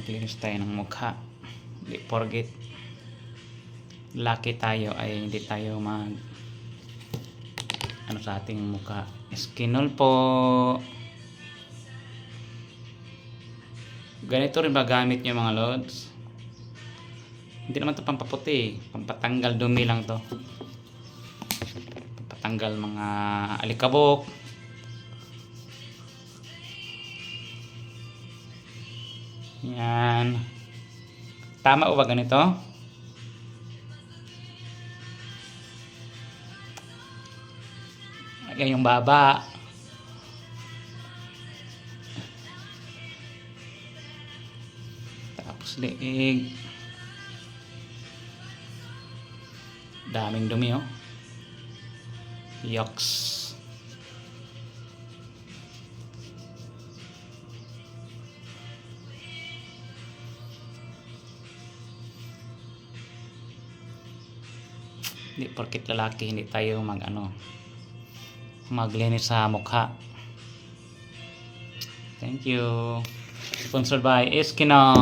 maglinis tayo ng mukha. Hindi forget, lucky tayo ay hindi tayo sa ating mukha. Skinol po. Ganito rin ba gamit nyo mga lods? Hindi naman to pampaputi, pampatanggal dumi lang to. Pampatanggal mga alikabok. Yan. Tama o ba ganito? Ayan yung baba. Tapos leeg. Daming dumi oh. Yucks. Hindi porket lalaki hindi tayo maglinis sa mukha. Thank you. Sponsored by Eskino.